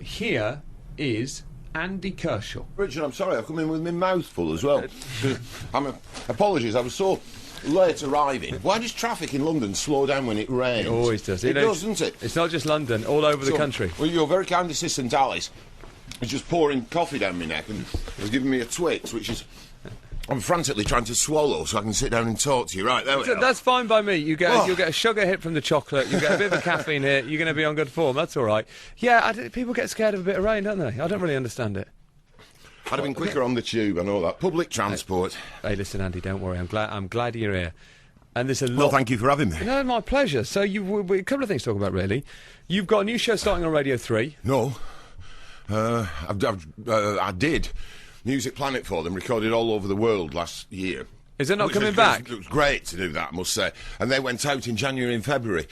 here is Andy Kershaw. Richard, I'm sorry, I've come in with my mouth full as well. Apologies, I was so late arriving. Why does traffic in London slow down when it rains? It always does. It does, doesn't it? It's not just London, all over the country. Well, your very kind assistant Alice is just pouring coffee down my neck and was giving me a Twix, which is... I'm frantically trying to swallow so I can sit down and talk to you. Right, there we go. That's fine by me. You'll get a sugar hit from the chocolate, you get a bit of a caffeine hit, you're going to be on good form, that's all right. Yeah, people get scared of a bit of rain, don't they? I don't really understand it. I'd have been quicker on the tube, I know that. Public transport. Hey, listen, Andy, don't worry. I'm glad you're here. And there's a lot... Well, thank you for having me. No, my pleasure. So, a couple of things to talk about, really. You've got a new show starting on Radio 3. No. I did Music Planet for them, recorded all over the world last year. Is it not coming back? It was great to do that, I must say. And they went out in January and February.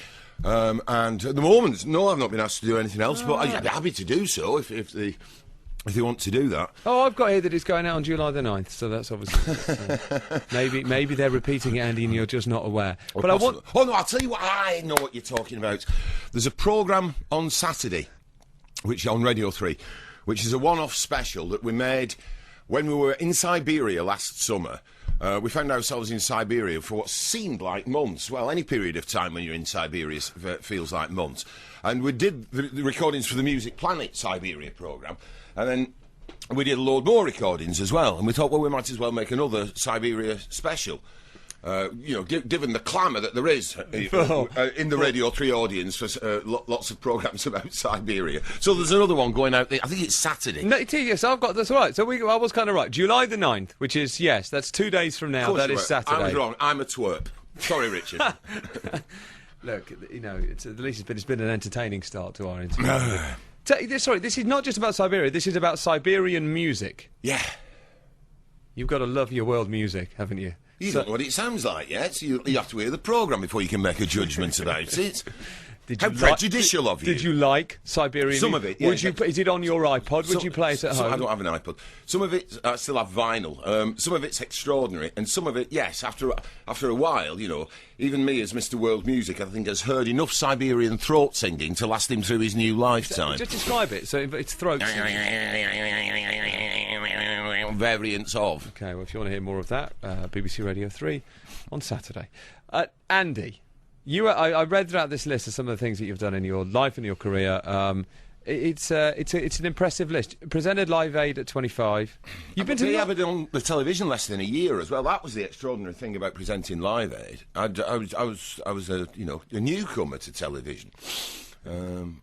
And at the moment, no, I've not been asked to do anything else, but I'd be happy to do so if they want to do that. Oh, I've got here that it's going out on July the 9th, so that's obviously... maybe they're repeating it, Andy, and you're just not aware. But I want... Oh, no, I'll tell you what, I know what you're talking about. There's a programme on Saturday, which on Radio 3, which is a one-off special that we made when we were in Siberia last summer. We found ourselves in Siberia for what seemed like months. Well, any period of time when you're in Siberia feels like months. And we did the recordings for the Music Planet Siberia programme, and then we did a load more recordings as well. And we thought, well, we might as well make another Siberia special. Given the clamour that there is in the Radio 3 audience for lots of programmes about Siberia. So there's another one going out there. I think it's Saturday. No, yes, I've got that's all right. So I was kind of right. July the 9th, which is, yes, that's 2 days from now. That is Saturday. I was wrong. I'm a twerp. Sorry, Richard. Look, at least it's been an entertaining start to our interview. Sorry, this is not just about Siberia. This is about Siberian music. Yeah. You've got to love your world music, haven't you? You don't know what it sounds like yet. You have to hear the programme before you can make a judgment about it. How prejudicial of you. Did you like Siberian? Some of it, yeah. Is it on your iPod? Would you play it at home? I don't have an iPod. Some of it, I still have vinyl. Some of it's extraordinary, and some of it, yes, after a while, even me as Mr. World Music, I think, has heard enough Siberian throat singing to last him through his new lifetime. Just describe it. So it's throat singing. Variants of. Okay, well, if you want to hear more of that, BBC Radio 3 on Saturday. Andy, I read throughout this list of some of the things that you've done in your life and your career. It's an impressive list. Presented Live Aid at 25. You've been to the... haven't done the television less than a year as well. That was the extraordinary thing about presenting Live Aid. I was a newcomer to television,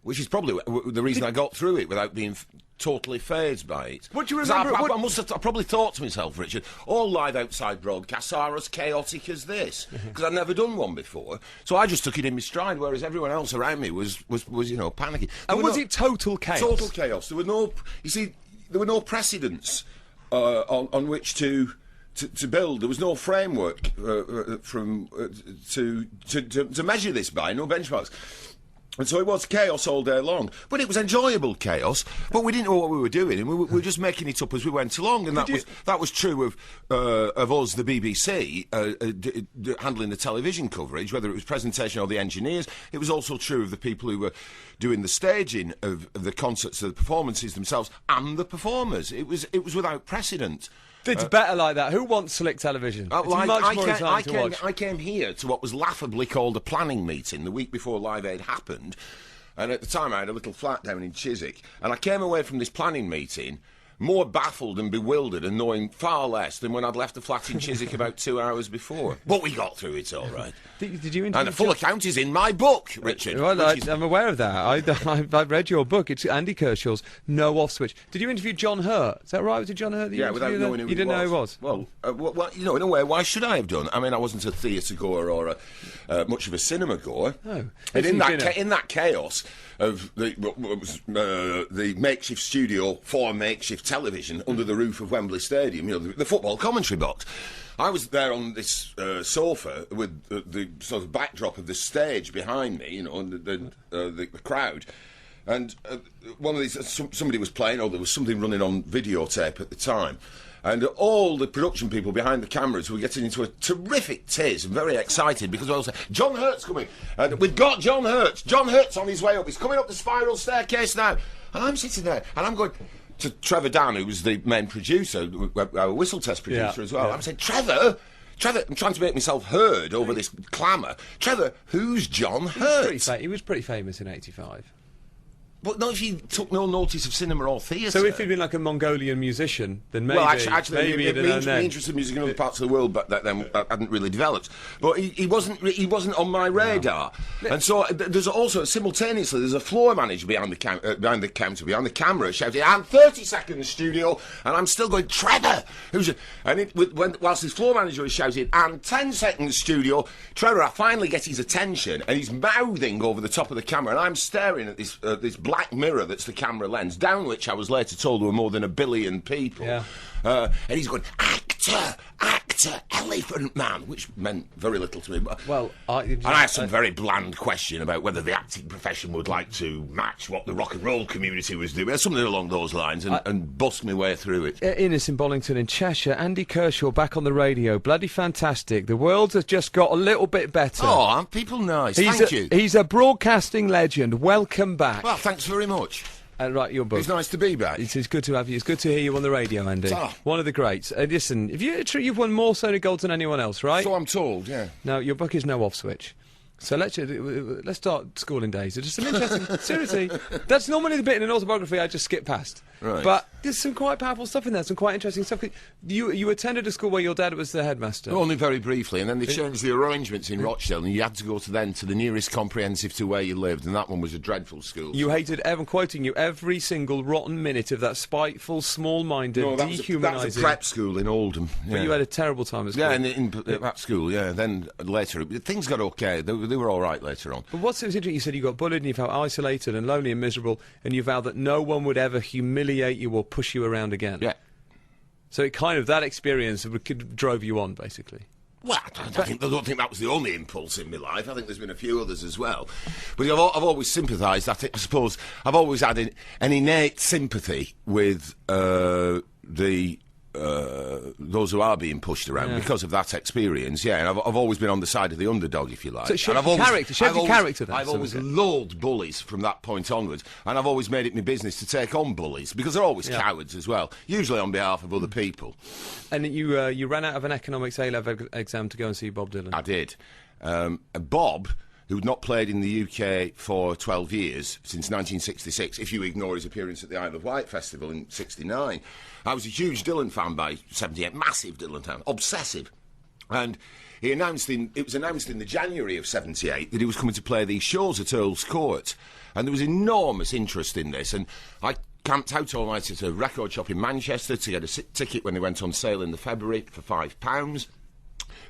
which is probably the reason I got through it without being totally fazed by it. What do you remember? I probably thought to myself, Richard, all live outside broadcasts are as chaotic as this, because I'd never done one before. So I just took it in my stride, whereas everyone else around me was panicking. And was it total chaos? Total chaos. There were no precedents on which to build. There was no framework to measure this by, no benchmarks. And so it was chaos all day long. But it was enjoyable chaos, but we didn't know what we were doing, and we were just making it up as we went along, and that was true of us, the BBC, handling the television coverage, whether it was presentation or the engineers. It was also true of the people who were doing the staging of the concerts, of the performances themselves, and the performers. It was without precedent. It's better like that. Who wants slick television? It's much more exciting to watch. I came here to what was laughably called a planning meeting the week before Live Aid happened, and at the time I had a little flat down in Chiswick, and I came away from this planning meeting more baffled and bewildered and knowing far less than when I'd left the flat in Chiswick about 2 hours before. But we got through it all right. Did you? And the full account is in my book, Richard. Well, I'm aware of that. I've read your book. It's Andy Kershaw's No Off Switch. Did you interview John Hurt? Is that right? Was it John Hurt that you interviewed? Without knowing who he was. You didn't know who he was? Well, in a way, why should I have done? I mean, I wasn't a theatre goer or much of a cinema goer. Oh. And in that chaos of the makeshift studio for makeshift television under the roof of Wembley Stadium, the football commentary box, I was there on this sofa with the sort of backdrop of the stage behind me, and the crowd. And one of these, somebody was playing, or there was something running on videotape at the time. And all the production people behind the cameras were getting into a terrific tiz and very excited because they all said, John Hurt's coming. And we've got John Hurt. John Hurt's on his way up. He's coming up the spiral staircase now. And I'm sitting there, and I'm going to Trevor Dan, who was the main producer, our whistle test producer as well. Yeah. I'm saying, Trevor, I'm trying to make myself heard over this clamour. Trevor, who's John Hurt? He was pretty famous in '85. But not if you took no notice of cinema or theatre. So if he'd been like a Mongolian musician, then maybe... Well, actually, maybe my interest in music in other parts of the world, but that then hadn't really developed. But he wasn't on my radar. No. And so there's also, simultaneously, there's a floor manager behind the camera shouting, "And 30 seconds, studio," and I'm still going, "Trevor!" Whilst his floor manager is shouting, "And 10 seconds, studio," Trevor, I finally get his attention, and he's mouthing over the top of the camera, and I'm staring at this black mirror that's the camera lens, down which I was later told there were more than 1 billion people. Yeah. And he's going, actor, elephant man, which meant very little to me. Well, and I asked some very bland question about whether the acting profession would like to match what the rock and roll community was doing, something along those lines, and bust my way through it. Innes in Bollington in Cheshire, Andy Kershaw back on the radio, bloody fantastic. The world has just got a little bit better. Oh, aren't people nice? Thank you. He's a broadcasting legend. Welcome back. Well, thanks very much. And write your book. It's nice to be back. It's good to have you. It's good to hear you on the radio, Andy. One of the greats. Listen, you've won more Sony Golds than anyone else, right? So I'm told, yeah. No, your book is no off switch. So let's start schooling days. It's just some interesting... Seriously, that's normally the bit in an autobiography I just skip past. Right. But there's some quite powerful stuff in there, some quite interesting stuff. You attended a school where your dad was the headmaster. Only very briefly, and then they changed the arrangements in Rochdale, and you had to go to the nearest comprehensive to where you lived, and that one was a dreadful school. You hated, I'm quoting you, every single rotten minute of that spiteful, small-minded, dehumanising... that was a prep school in Oldham. Yeah. But you had a terrible time at school. Yeah, in that school, yeah. Then later, things got okay. They were all right later on. But what's interesting, you said you got bullied and you felt isolated and lonely and miserable, and you vowed that no one would ever humiliate you or push you around again. Yeah. So it kind of, that experience drove you on, basically. Well, I don't think that was the only impulse in my life. I think there's been a few others as well. But I've always sympathised. I suppose I've always had an innate sympathy with those who are being pushed around because of that experience, and I've always been on the side of the underdog, if you like. So it shaped your character then? I've always loathed bullies from that point onwards, and I've always made it my business to take on bullies, because they're always cowards as well, usually on behalf of other people. And you ran out of an economics A-level exam to go and see Bob Dylan. I did. Bob, who'd not played in the UK for 12 years, since 1966, if you ignore his appearance at the Isle of Wight Festival in 69. I was a huge Dylan fan by 78, massive Dylan fan, obsessive. And it was announced in the January of 78 that he was coming to play these shows at Earl's Court. And there was enormous interest in this. And I camped out all night at a record shop in Manchester to get a ticket when they went on sale in the February for £5.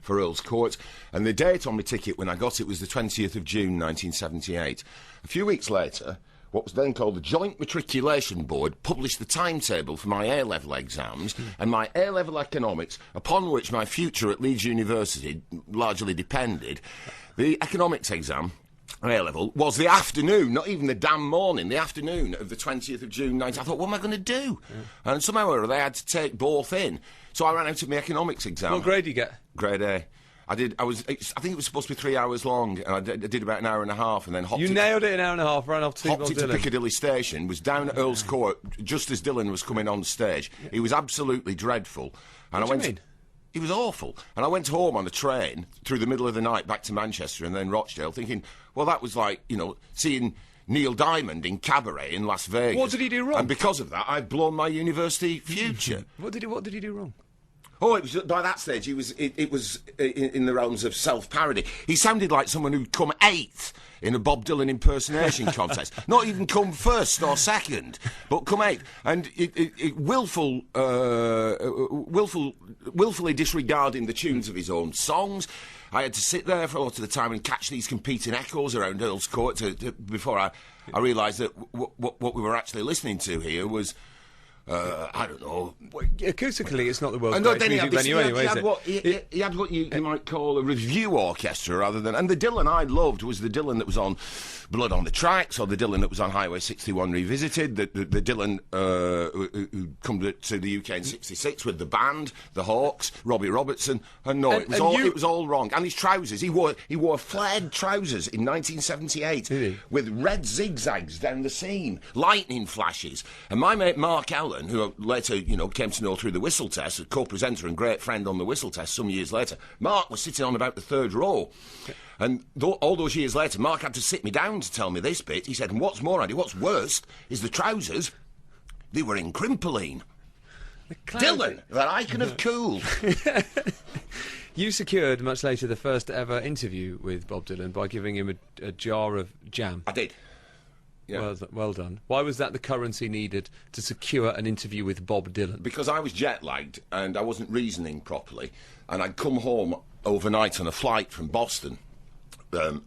For Earl's Court, and the date on my ticket when I got it was the 20th of June 1978. A few weeks later, what was then called the Joint Matriculation Board published the timetable for my A-level exams and my A-level economics, upon which my future at Leeds University largely depended. The economics exam, A-level, was the afternoon, not even the damn morning, the afternoon of the 20th of June 19... I thought, what am I going to do? Yeah. And somehow or other, I had to take both in. So I ran out of my economics exam. What grade did you get? Grade A. I think it was supposed to be 3 hours long, and I did about an hour and a half, and then hopped... You nailed it in an hour and a half, ran off to hopped into Piccadilly Station, was down at Earl's Court just as Dylan was coming on stage. He was absolutely dreadful. And What do you mean? He was awful. And I went home on a train through the middle of the night back to Manchester and then Rochdale, thinking, well, that was like, seeing Neil Diamond in Cabaret in Las Vegas. What did he do wrong? And because of that, I've blown my university future. What did he do wrong? Oh, it was by that stage. It was in the realms of self-parody. He sounded like someone who'd come 8th in a Bob Dylan impersonation contest. Not even come 1st or 2nd, but come 8th. And willfully disregarding the tunes of his own songs. I had to sit there for a lot of the time and catch these competing echoes around Earl's Court before I realised that what we were actually listening to here was I don't know. Well, acoustically, it's not the world's And greatest music venue anyway, is it? He had what you might call a review orchestra rather than... And the Dylan I loved was the Dylan that was on Blood on the Tracks, or the Dylan that was on Highway 61 Revisited, the Dylan who come to the UK in '66 with the band, the Hawks, Robbie Robertson, and no, it was all wrong. And his trousers, he wore flared trousers in 1978 Did he? with red zigzags down the seam, lightning flashes. And my mate Mark Allen, who I later came to know through the Whistle Test, a co-presenter and great friend on the Whistle Test some years later, Mark was sitting on about the third row. And all those years later, Mark had to sit me down to tell me this bit. He said, and what's more, Andy, what's worse is the trousers, they were in crimpoline. Dylan, that I can have cooled. You secured, much later, the first ever interview with Bob Dylan by giving him a jar of jam. I did. Yeah. Well done. Why was that the currency needed to secure an interview with Bob Dylan? Because I was jet-lagged and I wasn't reasoning properly. And I'd come home overnight on a flight from Boston.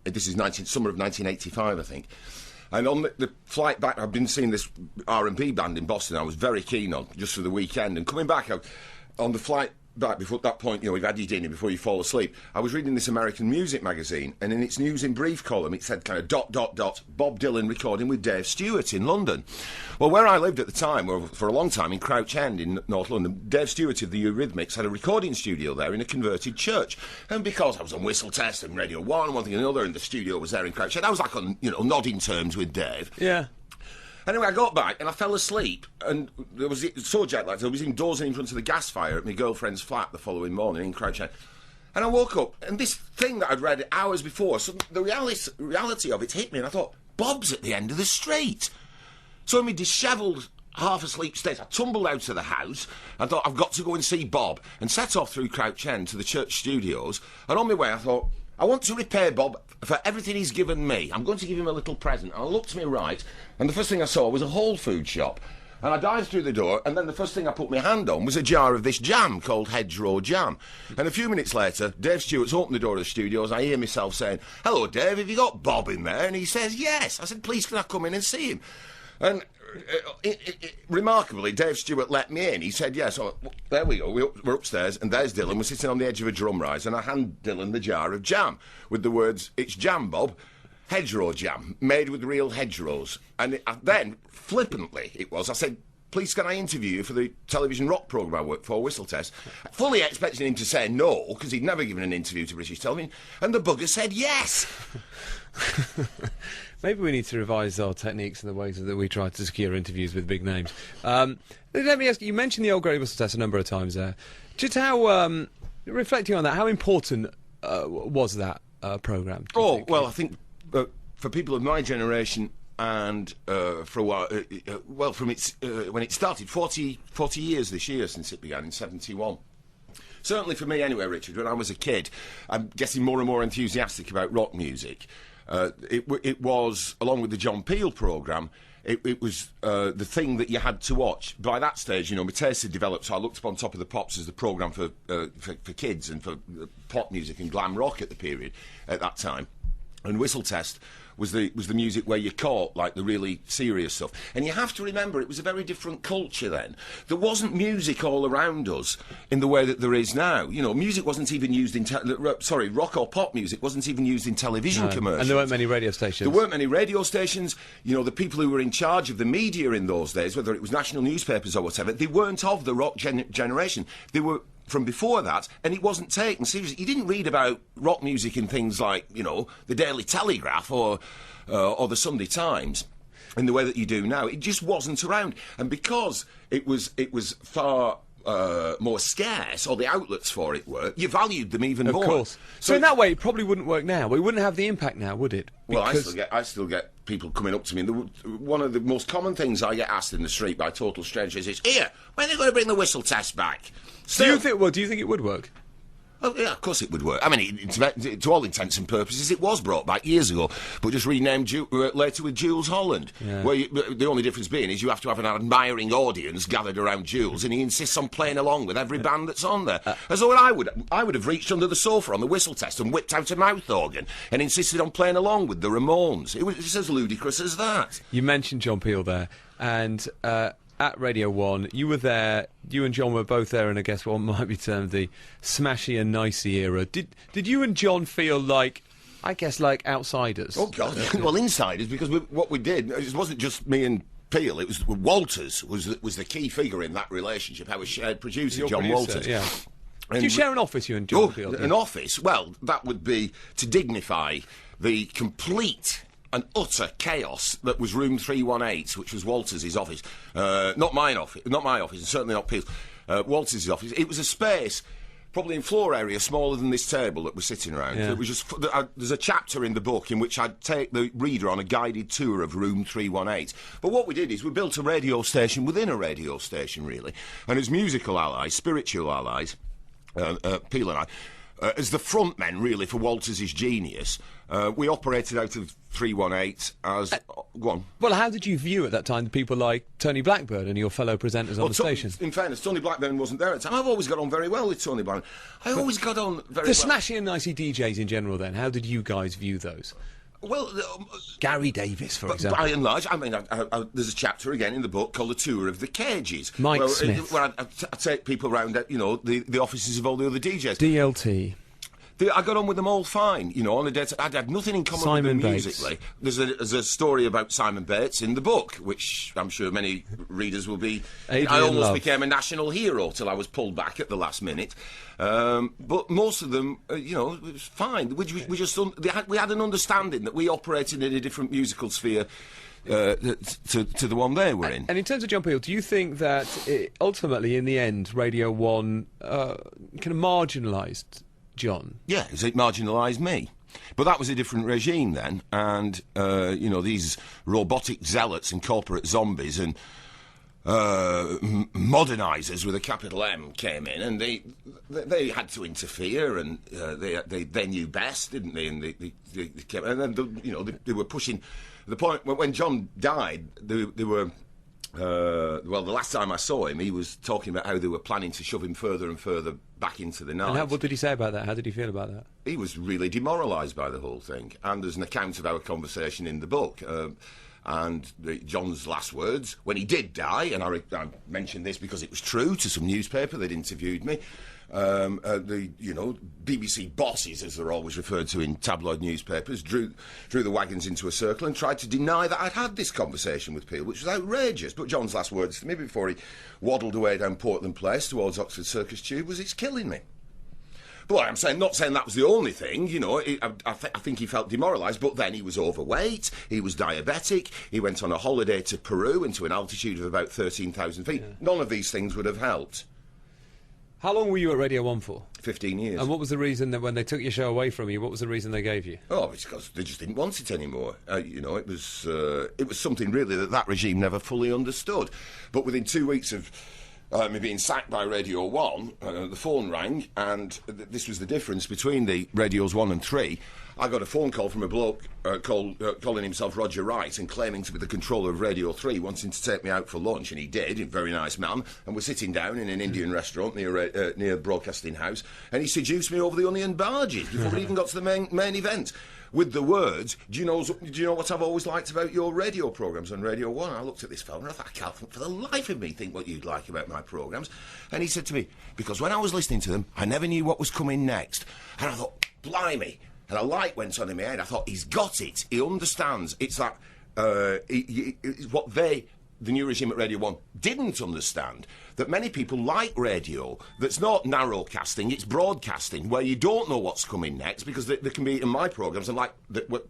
This is summer of 1985, I think. And on the flight back, I've been seeing this R&B band in Boston I was very keen on, just for the weekend. And coming back, on the flight back, before that point, you've had your dinner before you fall asleep, I was reading this American music magazine, and in its news in brief column, it said kind of ... Bob Dylan recording with Dave Stewart in London. Well, where I lived at the time, for a long time, in Crouch End in North London, Dave Stewart of the Eurythmics had a recording studio there in a converted church. And because I was on Whistle Test and Radio 1 one thing and another, and the studio was there in Crouch End, I was like on, nodding terms with Dave. Yeah. Anyway, I got back and I fell asleep, and there was so jet lagged. I was even dozing in front of the gas fire at my girlfriend's flat the following morning in Crouch End. And I woke up, and this thing that I'd read hours before, so the reality of it hit me, and I thought, Bob's at the end of the street. So in my dishevelled, half-asleep state, I tumbled out of the house and thought, I've got to go and see Bob, and set off through Crouch End to the church studios. And on my way, I thought, I want to repay Bob for everything he's given me. I'm going to give him a little present. And I looked to my right, and the first thing I saw was a Whole Food shop. And I dived through the door, and then the first thing I put my hand on was a jar of this jam called Hedgerow Jam. And a few minutes later, Dave Stewart's opened the door of the studios. I hear myself saying, "Hello, Dave, have you got Bob in there?" And he says, "Yes." I said, "Please, can I come in and see him?" And remarkably, Dave Stewart let me in. He said, "Yes." So there we go. We're upstairs, and there's Dylan. We're sitting on the edge of a drum rise, and I hand Dylan the jar of jam with the words, "It's jam, Bob. Hedgerow jam, made with real hedgerows." And then, flippantly, I said, "Please, can I interview you for the television rock programme I work for, Whistle Test?" Fully expecting him to say no, because he'd never given an interview to British television. And the bugger said yes. Maybe we need to revise our techniques and the ways that we try to secure interviews with big names. Let me ask you, you mentioned the Old Grey Whistle Test a number of times there. Just how, reflecting on that, how important was that programme? Well, I think for people of my generation, and for a while, from when it started, 40 years this year since it began in 71. Certainly for me anyway, Richard, when I was a kid, I'm getting more and more enthusiastic about rock music. It was, along with the John Peel programme, it was the thing that you had to watch. By that stage, my taste had developed, so I looked upon Top of the Pops as the programme for kids and for pop music and glam rock at that time. And Whistle Test was the music where you caught, like, the really serious stuff. And you have to remember, it was a very different culture then. There wasn't music all around us in the way that there is now. Music wasn't even used in... rock or pop music wasn't even used in television commercials. And there weren't many radio stations. There weren't many radio stations. The people who were in charge of the media in those days, whether it was national newspapers or whatever, they weren't of the rock generation. They were from before that, and it wasn't taken seriously. You didn't read about rock music in things like, the Daily Telegraph or the Sunday Times in the way that you do now. It just wasn't around. And because it was far more scarce, or the outlets for it were, you valued them even more. Of course. So in that way, it probably wouldn't work now. We wouldn't have the impact now, would it? Because... Well, I still get people coming up to me. And one of the most common things I get asked in the street by total strangers is, "Here, when are they going to bring the Whistle Test back?" Do you think it would work? Oh, yeah, of course it would work. I mean, to all intents and purposes, it was brought back years ago, but just renamed later with Jules Holland. Yeah. Where the only difference being is you have to have an admiring audience gathered around Jules, and he insists on playing along with every band that's on there. As though I would have reached under the sofa on the Whistle Test and whipped out a mouth organ and insisted on playing along with the Ramones. It was just as ludicrous as that. You mentioned John Peel there, and at Radio 1. You were there. You and John were both there in, I guess, what might be termed the smashy and nicey era. Did you and John feel like, I guess, like outsiders? Oh, God. Well, insiders, because what we did, it wasn't just me and Peel, it was Walters was the key figure in that relationship. Our shared producer, Your John producer, Walters. yeah. And Do you share an office, you and John Peel? An office? Well, that would be to dignify the complete and utter chaos that was room 318, which was Walters' office. Not my office, and certainly not Peel's. Walters' office. It was a space, probably in floor area, smaller than this table that we're sitting around. Yeah. It was just, there's a chapter in the book in which I'd take the reader on a guided tour of room 318. But what we did is we built a radio station within a radio station, really. And as musical allies, spiritual allies, Peel and I, as the front men, really, for Walters' genius, we operated out of 318 as... go on. Well, how did you view at that time the people like Tony Blackburn and your fellow presenters on the station? In fairness, Tony Blackburn wasn't there at the time. I've always got on very well with Tony Blackburn. I always got on very well. The smashy and nicey DJs in general, then, how did you guys view those? Well, Gary Davis, for example. By and large, I mean, there's a chapter again in the book called The Tour of the Cages. Mike Smith. Where I take people around, the offices of all the other DJs. DLT. I got on with them all fine, on the day. I had nothing in common Simon with them Bates. musically. There's a story about Simon Bates in the book, which I'm sure many readers will be... Adrian I almost Love. became a national hero till I was pulled back at the last minute. But most of them, it was fine. We had an understanding that we operated in a different musical sphere to the one they were in. And in terms of John Peel, do you think that ultimately, in the end, Radio 1 kind of marginalised John? Yeah, it marginalised me. But that was a different regime then, and, these robotic zealots and corporate zombies and modernisers with a capital M came in, and they had to interfere, and they knew best, didn't they? And they came, and then they were pushing the point when John died. They were. The last time I saw him, he was talking about how they were planning to shove him further and further back into the night. And what did he say about that? How did he feel about that? He was really demoralised by the whole thing. And there's an account of our conversation in the book. John's last words, when he did die, and I mentioned this because it was true to some newspaper that interviewed me, the BBC bosses, as they're always referred to in tabloid newspapers, drew the wagons into a circle and tried to deny that I'd had this conversation with Peel, which was outrageous. But John's last words to me before he waddled away down Portland Place towards Oxford Circus Tube was, "It's killing me." But I'm not saying that was the only thing, I think he felt demoralised, but then he was overweight, he was diabetic, he went on a holiday to Peru into an altitude of about 13,000 feet. Yeah. None of these things would have helped. How long were you at Radio 1 for? 15 years. And what was the reason that when they took your show away from you, what was the reason they gave you? Oh, it's because they just didn't want it anymore. It was something really that regime never fully understood. But within 2 weeks of me being sacked by Radio 1, the phone rang, and this was the difference between the radios 1 and 3. I got a phone call from a bloke calling himself Roger Wright and claiming to be the controller of Radio 3, wanting to take me out for lunch, and he did, a very nice man, and we're sitting down in an Indian restaurant near Broadcasting House, and he seduced me over the onion barges before we even got to the main event. With the words, do you know what I've always liked about your radio programmes on Radio 1? I looked at this fella and I thought, I can't for the life of me think what you'd like about my programmes. And he said to me, because when I was listening to them, I never knew what was coming next. And I thought, blimey. And a light went on in my head. I thought, he's got it. He understands. It's that, it's what the new regime at Radio 1 didn't understand, that many people like radio that's not narrowcasting, it's broadcasting, where you don't know what's coming next, because there can be, in my programmes, and like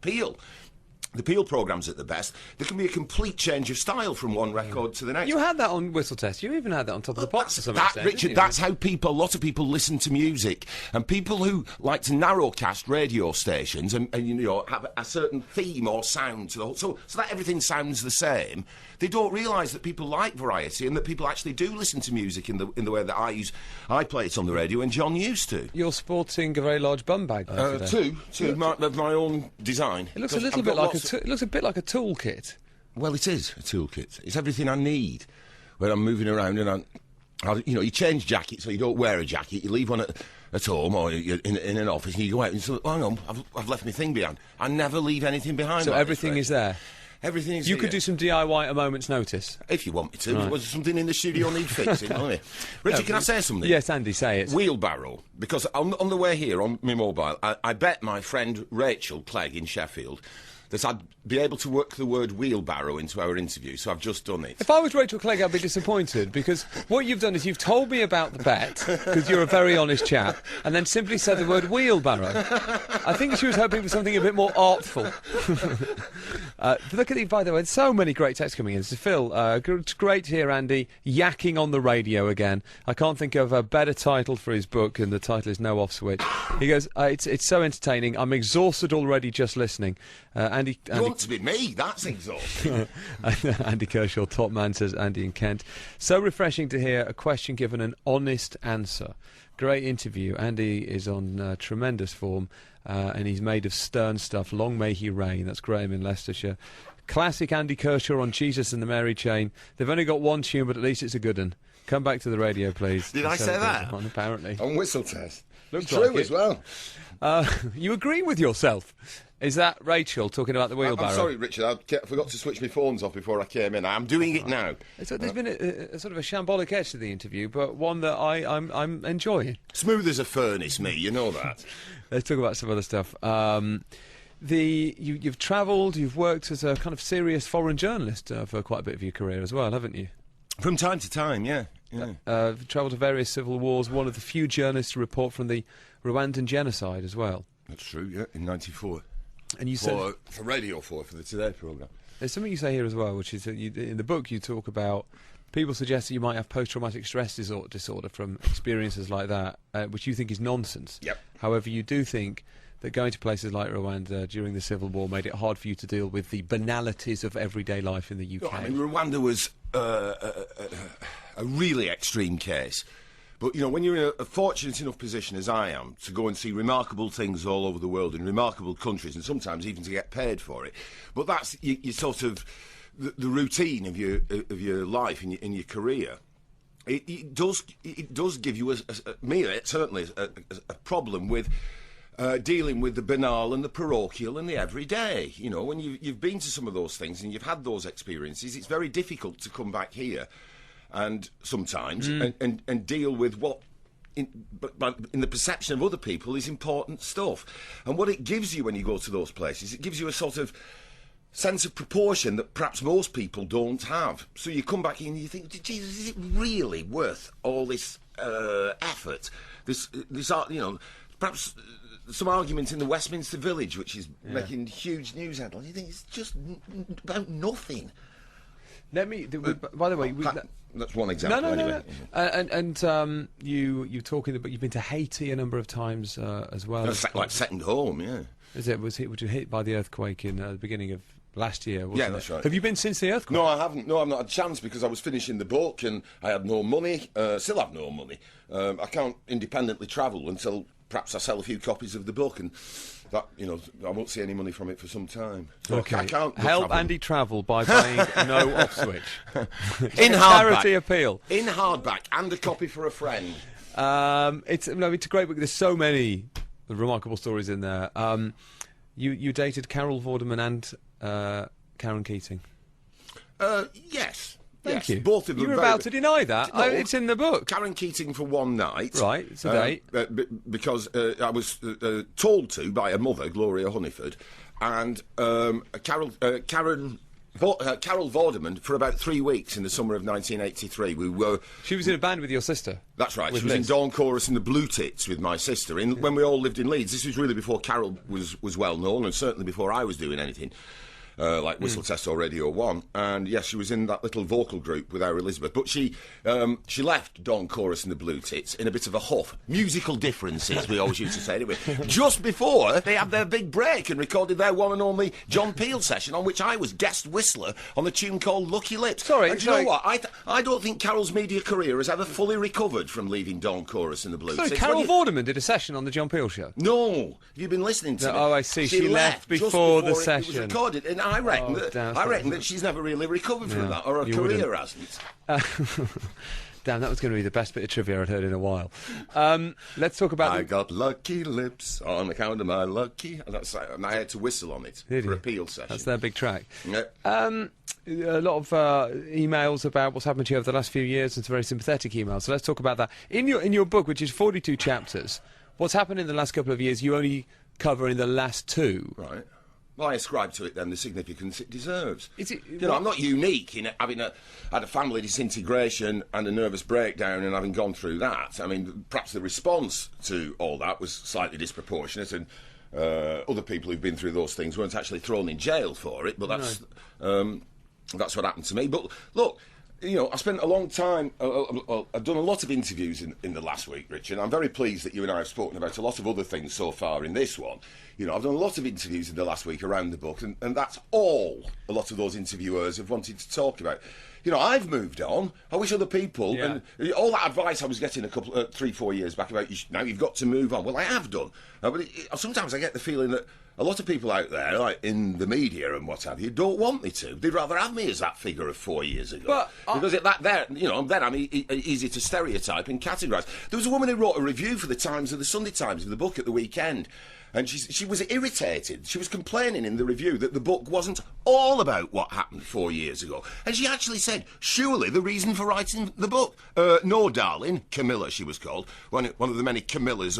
Peel, the Peel programmes at the best, there can be a complete change of style from one record to the next. You had that on Whistle Test. You even had that on Top of the Pops to some extent, Richard, that's how a lot of people listen to music. And people who like to narrowcast radio stations and have a certain theme or sound to the whole, so that everything sounds the same, they don't realise that people like variety and that people actually do listen to music in the way that I play it on the radio and John used to. You're sporting a very large bum bag today. Two of my own design. It looks a little bit like it looks a bit like a toolkit. Well, it is a toolkit. It's everything I need when I'm moving around, and you change jackets, so you don't wear a jacket. You leave one at home or you're in an office, and you go out and say, "Oh, hang on, I've left my thing behind." I never leave anything behind. So like everything is there. Everything is You here. could do some DIY at a moment's notice. If you want me to. Right. Was there something in the studio need fixing? Richard, can I say something? Yes, Andy, say it. Wheelbarrow. Because on the way here, on my mobile, I bet my friend Rachel Clegg in Sheffield that I'd be able to work the word wheelbarrow into our interview, so I've just done it. If I was Rachel Clegg, I'd be disappointed, because what you've done is you've told me about the bet, because you're a very honest chap, and then simply said the word wheelbarrow. I think she was hoping for something a bit more artful. Look at it, by the way, so many great texts coming in. So Phil, it's great to hear Andy yakking on the radio again. I can't think of a better title for his book, and the title is No Off Switch. He goes, it's so entertaining, I'm exhausted already just listening. Andy You want to be me? That's exhausting. Andy Kershaw, top man, says Andy in Kent. So refreshing to hear a question given an honest answer. Great interview. Andy is on tremendous form, and he's made of stern stuff. Long may he reign. That's Graham in Leicestershire. Classic Andy Kershaw on Jesus and the Mary Chain. They've only got one tune, but at least it's a good one. Come back to the radio, please. Did I say that? On, apparently. On whistle test. Looks True like it. as well. You agree with yourself? Is that Rachel talking about the wheelbarrow? I'm sorry, Richard. I forgot to switch my phones off before I came in. I'm doing it now. So there's been a sort of a shambolic edge to the interview, but one that I'm enjoying. Smooth as a furnace, me. You know that. Let's talk about some other stuff. You've travelled, you've worked as a kind of serious foreign journalist for quite a bit of your career as well, haven't you? From time to time, yeah. Travelled to various civil wars, one of the few journalists to report from the Rwandan genocide as well. That's true, yeah, in '94. And you said... For Radio 4, for the Today programme. There's something you say here as well, which is that in the book you talk about people suggest that you might have post-traumatic stress disorder from experiences like that, which you think is nonsense. Yep. However, you do think that going to places like Rwanda during the Civil War made it hard for you to deal with the banalities of everyday life in the UK. I mean, Rwanda was a really extreme case. But, you know, when you're in a fortunate enough position as I am to go and see remarkable things all over the world in remarkable countries, and sometimes even to get paid for it, but that's you sort of the routine of your life in your career. It does give you certainly a problem with dealing with the banal and the parochial and the everyday. You know, when you've been to some of those things and you've had those experiences, it's very difficult to come back here and sometimes and deal with what in the perception of other people is important stuff. And what it gives you when you go to those places, it gives you a sort of sense of proportion that perhaps most people don't have. So you come back in and you think, Jesus, is it really worth all this effort? This you know, perhaps some argument in the Westminster Village, which is making huge news headlines. You think it's just about nothing. Let me. By the way, that's one example. No. And you talk in the book. You've been to Haiti a number of times as well. That's like second home, yeah. Is it? Was you hit by the earthquake in the beginning of last year? Yeah, that's right. Have you been since the earthquake? No, I haven't. No, I've not had a chance because I was finishing the book and I had no money. Still have no money. I can't independently travel until perhaps I sell a few copies of the book, and that, you know, I won't see any money from it for some time. So Okay. I can't help travel. Andy travel by buying No Off Switch. In charity hardback. appeal. In hardback and a copy for a friend. It's a great book. There's so many remarkable stories in there. You dated Carol Vorderman and Karen Keating. Yes. Thank yes. you. Both of them. You were very about to deny that. No. It's in the book. Karen Keating for one night. Right, it's a date. Because I was told to by a mother, Gloria Honeyford, and Carol Vorderman for about 3 weeks in the summer of 1983. She was in a band with your sister. That's right. With She was Liz. in Dawn Chorus and the Blue Tits with my sister when we all lived in Leeds. This was really before Carol was well known, and certainly before I was doing anything. Like Whistle Test or Radio 1, and yes, she was in that little vocal group with our Elizabeth, but she left Dawn Chorus and the Blue Tits in a bit of a huff. Musical differences, we always used to say, anyway. Just before they had their big break and recorded their one and only John Peel session, on which I was guest whistler on a tune called Lucky Lips. And do you know what? I don't think Carol's media career has ever fully recovered from leaving Dawn Chorus and the Blue Sorry, Tits. Carol Vorderman did a session on the John Peel show. No, have you been listening to me? Oh, I see. She left just before the it was session. recorded, and I reckon Oh, damn, that she's never really recovered from Yeah, that, or her you career wouldn't. hasn't. Damn, that was going to be the best bit of trivia I'd heard in a while. Let's talk about... I got lucky lips on account of my lucky... I had to whistle on it for a peel session. That's their big track. Yeah. A lot of emails about what's happened to you over the last few years, and some very sympathetic emails. So let's talk about that. In your book, which is 42 chapters, what's happened in the last couple of years, you only cover in the last 2. Right. Well, I ascribe to it then the significance it deserves. You know, I'm not unique in having had a family disintegration and a nervous breakdown and having gone through that. I mean, perhaps the response to all that was slightly disproportionate, and other people who've been through those things weren't actually thrown in jail for it. But that's what happened to me. But look, you know, I spent a long time... I've done a lot of interviews in the last week, Richard. I'm very pleased that you and I have spoken about a lot of other things so far in this one. You know, I've done a lot of interviews in the last week around the book, and that's all a lot of those interviewers have wanted to talk about. You know, I've moved on. I wish other people... Yeah. And all that advice I was getting 3-4 years back about, now you've got to move on. Well, I have done. But sometimes I get the feeling that a lot of people out there, like in the media and what have you, don't want me to. They'd rather have me as that figure of 4 years ago. But because then I'm easy to stereotype and categorise. There was a woman who wrote a review for the Times of the Sunday Times of the book at the weekend. And she was irritated. She was complaining in the review that the book wasn't all about what happened 4 years ago. And she actually said, surely the reason for writing the book... no, darling, Camilla, she was called, one of the many Camillas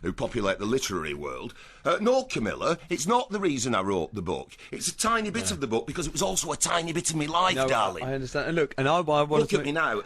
who populate the literary world. No, Camilla, it's not the reason I wrote the book. It's a tiny bit of the book because it was also a tiny bit of my life, darling. I understand. And look, and I wanted Look to... at me now.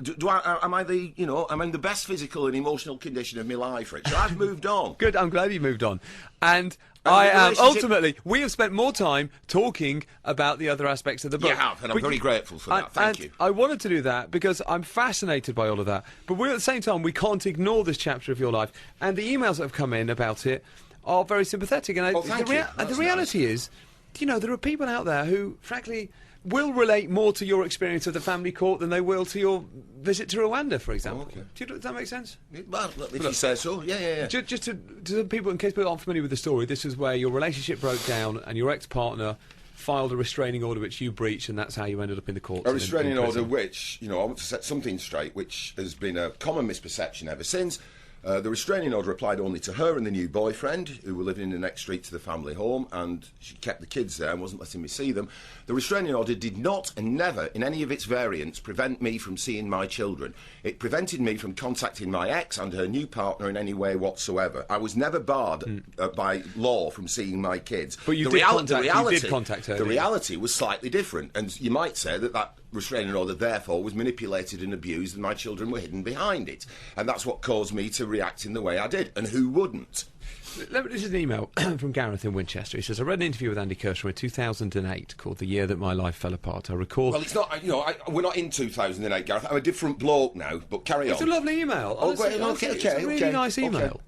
Am I in the best physical and emotional condition of my life, Richard? I've moved on. Good, I'm glad you moved on. And I am... Ultimately, we have spent more time talking about the other aspects of the book. You have, and I'm very grateful for that. Thank you. I wanted to do that because I'm fascinated by all of that. But at the same time, we can't ignore this chapter of your life. And the emails that have come in about it are very sympathetic. And the reality is, you know, there are people out there who, frankly, will relate more to your experience of the family court than they will to your visit to Rwanda, for example. Okay. Does that make sense? Well, if you say so, yeah. Just to people, in case people aren't familiar with the story, this is where your relationship broke down and your ex-partner filed a restraining order which you breached, and that's how you ended up in the courts. A restraining order which, you know, I want to set something straight, which has been a common misperception ever since. The restraining order applied only to her and the new boyfriend, who were living in the next street to the family home, and she kept the kids there and wasn't letting me see them. The restraining order did not, and never, in any of its variants, prevent me from seeing my children. It prevented me from contacting my ex and her new partner in any way whatsoever. I was never barred by law from seeing my kids. But you did contact her. The reality was slightly different, and you might say that restraining order therefore was manipulated and abused, and my children were hidden behind it. And that's what caused me to react in the way I did. And who wouldn't? This is an email from Gareth in Winchester. He says, I read an interview with Andy Kershaw in 2008 called The Year That My Life Fell Apart. I recall... Well, it's not, you know, we're not in 2008, Gareth. I'm a different bloke now, but carry on. It's a lovely email. Honestly, it's a really nice email.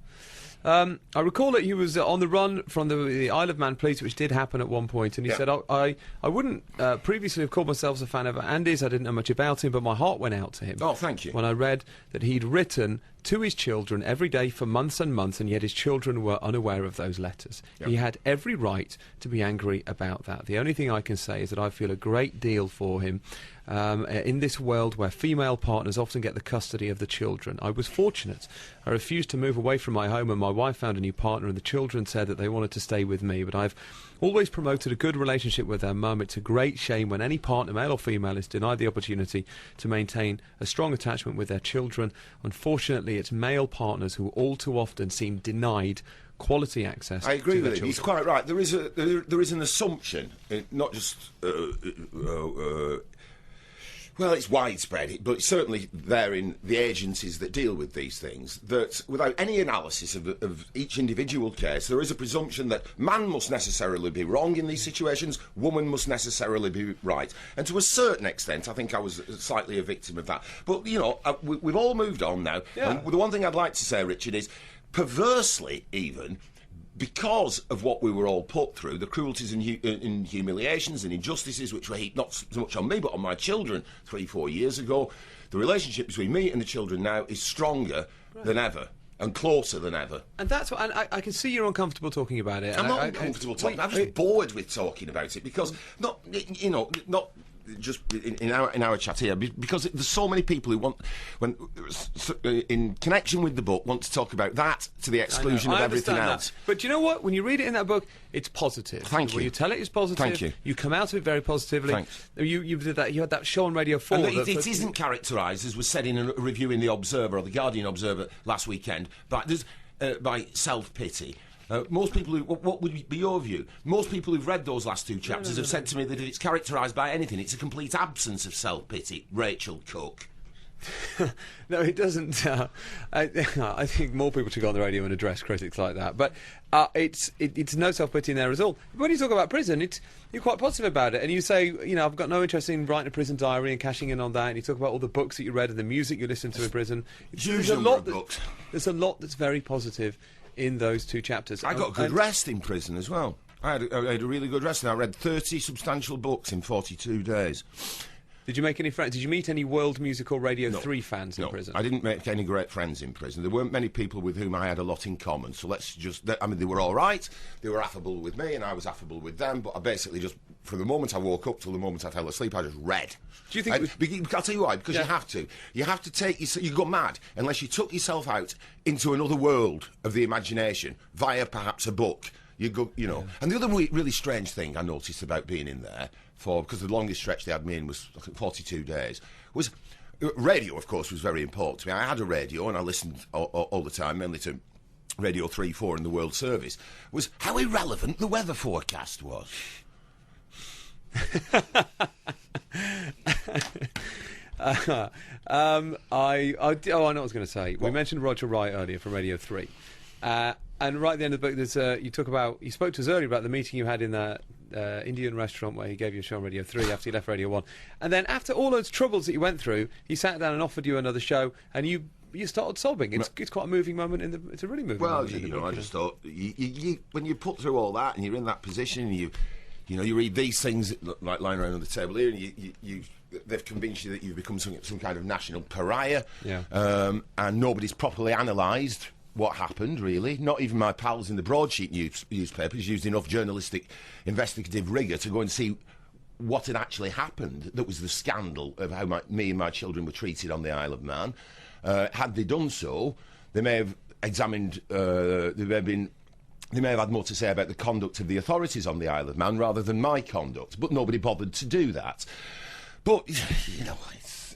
I recall that he was on the run from the Isle of Man police, which did happen at one point, and he said, I wouldn't previously have called myself a fan of Andy's. I didn't know much about him, but my heart went out to him. Oh, thank you. When I read that he'd written to his children every day for months and months, and yet his children were unaware of those letters. Yep. He had every right to be angry about that. The only thing I can say is that I feel a great deal for him in this world where female partners often get the custody of the children. I was fortunate. I refused to move away from my home, and my wife found a new partner, and the children said that they wanted to stay with me, but I've always promoted a good relationship with their mum. It's a great shame when any partner, male or female, is denied the opportunity to maintain a strong attachment with their children. Unfortunately, it's male partners who all too often seem denied quality access. I agree to with their him. children. He's quite right. There is an assumption, not just well, it's widespread, but it's certainly there in the agencies that deal with these things, that without any analysis of each individual case, there is a presumption that man must necessarily be wrong in these situations, woman must necessarily be right. And to a certain extent, I think I was slightly a victim of that. But, you know, we've all moved on now. Yeah. And the one thing I'd like to say, Richard, is perversely even, because of what we were all put through, the cruelties and humiliations and injustices which were heaped not so much on me but on my children 3-4 years ago, the relationship between me and the children now is stronger than ever and closer than ever. And that's what I can see you're uncomfortable talking about it. I'm not uncomfortable talking. I'm just bored with talking about it because not just in our chat here, because there's so many people who want, in connection with the book, want to talk about that to the exclusion of everything else. That. But do you know what? When you read it in that book, it's positive. Thank you. When you tell it is positive. Thank you. You come out of it very positively. Thanks. You did that. You had that show on Radio 4. And it isn't characterised, as was said in a review in The Observer or The Guardian Observer last weekend, by self-pity. Most people what would be your view? Most people who've read those last two chapters have said to me that if it's characterised by anything, it's a complete absence of self-pity. Rachel Cook. No, it doesn't. I think more people should go on the radio and address critics like that. But it's no self-pity in there at all. When you talk about prison, you're quite positive about it, and you say, I've got no interest in writing a prison diary and cashing in on that. And you talk about all the books that you read and the music you listened to in prison. There's a lot that's very positive in those two chapters. I got good rest in prison as well. I had a really good rest, and I read 30 substantial books in 42 days. Did you make any friends? Did you meet any World Music or Radio 3 fans in prison? I didn't make any great friends in prison. There weren't many people with whom I had a lot in common. So they were all right. They were affable with me, and I was affable with them. But I basically just, from the moment I woke up till the moment I fell asleep, I just read. Do you think? I'll tell you why. Because you have to. You have to take. You go mad unless you took yourself out into another world of the imagination via perhaps a book. You go, And the other really strange thing I noticed about being in there, because the longest stretch they had me in was, I think, 42 days, was radio, of course, was very important to me. I had a radio and I listened all the time, mainly to Radio 3, 4 and the World Service, was how irrelevant the weather forecast was. I know what I was going to say. We mentioned Roger Wright earlier from Radio 3. And right at the end of the book, you spoke to us earlier about the meeting you had in that Indian restaurant where he gave you a show on Radio 3 after you left Radio 1. And then after all those troubles that you went through, he sat down and offered you another show, and you started sobbing. It's quite a moving moment it's a really moving moment. Well, I just thought, when you put through all that and you're in that position, and you read these things like lying around on the table here, and they've convinced you that you've become some kind of national pariah, and nobody's properly analysed what happened, really. Not even my pals in the broadsheet newspapers used enough journalistic investigative rigour to go and see what had actually happened. That was the scandal of how me and my children were treated on the Isle of Man. Had they done so, they may have examined, they may have had more to say about the conduct of the authorities on the Isle of Man rather than my conduct, but nobody bothered to do that. But,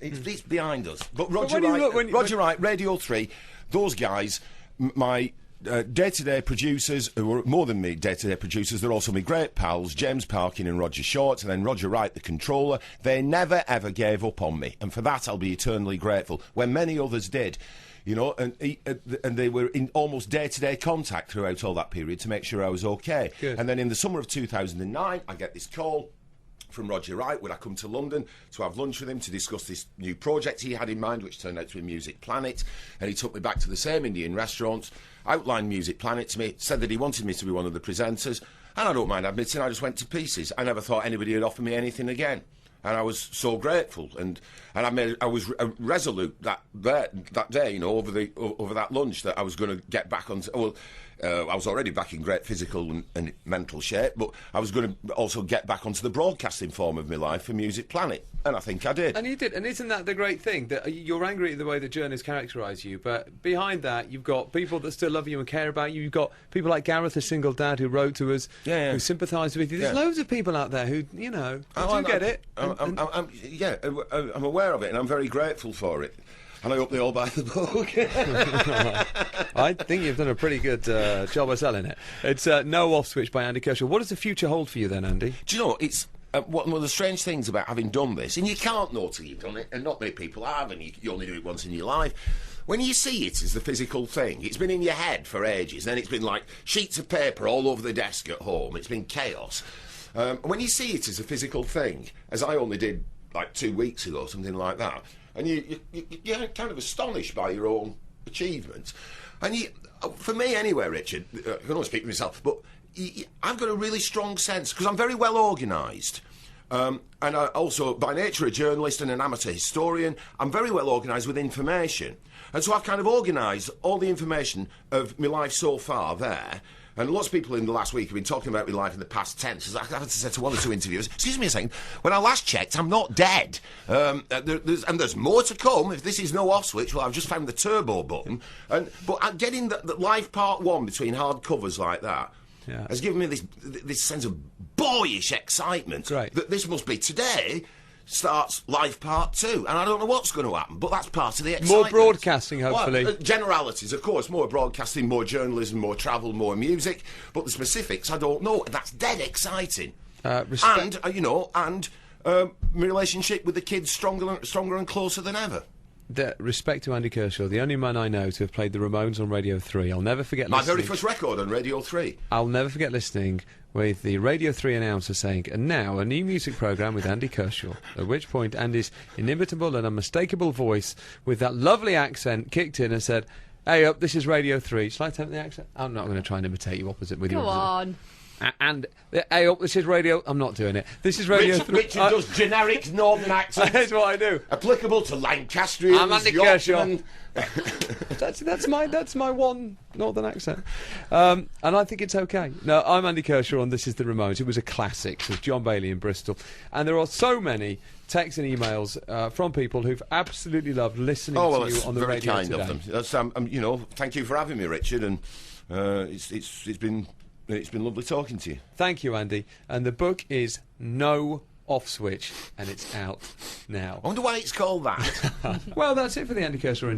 it's behind us. But Roger Wright, Radio 3, those guys, my day-to-day producers, who were more than me day-to-day producers, they're also my great pals, James Parkin and Roger Short, and then Roger Wright, the controller. They never, ever gave up on me, and for that I'll be eternally grateful, when many others did. And they were in almost day-to-day contact throughout all that period to make sure I was okay. Good. And then in the summer of 2009, I get this call from Roger Wright. Would I come to London to have lunch with him to discuss this new project he had in mind, which turned out to be Music Planet? And he took me back to the same Indian restaurant, outlined Music Planet to me, said that he wanted me to be one of the presenters, and I don't mind admitting I just went to pieces. I never thought anybody would offer me anything again, and I was so grateful. And I was resolute that day, over that lunch, that I was going to get back onto. Well, I was already back in great physical and mental shape, but I was going to also get back onto the broadcasting form of my life for Music Planet, and I think I did. And you did, and isn't that the great thing, that you're angry at the way that journalists characterise you, but behind that you've got people that still love you and care about you. You've got people like Gareth, a single dad, who wrote to us, who sympathised with you. There's loads of people out there who, get it. I'm aware of it, and I'm very grateful for it. And I hope they all buy the book. I think you've done a pretty good job of selling it. It's No Off Switch by Andy Kershaw. What does the future hold for you then, Andy? Do you know, it's one of the strange things about having done this, and you can't know till you've done it, and not many people have, and you only do it once in your life. When you see it as a physical thing, it's been in your head for ages, and then it's been like sheets of paper all over the desk at home. It's been chaos. When you see it as a physical thing, as I only did like 2 weeks ago, something like that, and you're kind of astonished by your own achievements. And for me anyway, Richard, I can only speak for myself, but I've got a really strong sense, because I'm very well organised. And I also, by nature, a journalist and an amateur historian, I'm very well organised with information. And so I've kind of organised all the information of my life so far there, And lots of people in the last week have been talking about my life in the past tense. I've had to say to one or two interviewers, excuse me a second, when I last checked, I'm not dead. There's more to come. If this is no off switch, well, I've just found the turbo button. But getting the live part one between hard covers like that has given me this sense of boyish excitement. Great. That this must be today starts live part two, and I don't know what's going to happen, but that's part of the excitement. More broadcasting, hopefully. Well, generalities, of course, more broadcasting, more journalism, more travel, more music, but the specifics I don't know, and that's dead exciting. And my relationship with the kids stronger and closer than ever. Respect to Andy Kershaw, the only man I know to have played the Ramones on Radio 3. I'll never forget my listening. very first record on Radio 3. I'll never forget listening with the Radio 3 announcer saying, and now a new music programme with Andy Kershaw, at which point Andy's inimitable and unmistakable voice with that lovely accent kicked in and said, hey up, this is Radio 3. Shall I attempt the accent? I'm not going to try and imitate you opposite with you. Go on. And hey up, this is Radio... I'm not doing it. This is Radio 3. Richard does generic northern accents. That's what I do. Applicable to Lancastrians, I'm Andy Kershaw. Yorkshiremen. That's my one northern accent, and I think it's okay. No, I'm Andy Kershaw, and this is the Ramones. It was a classic with John Bailey in Bristol, and there are so many texts and emails from people who've absolutely loved listening to you on the very radio kind today. of them. That's, thank you for having me, Richard, and it's been lovely talking to you. Thank you, Andy. And the book is No Off Switch, and it's out now. I wonder why it's called that. Well, that's it for the Andy Kershaw.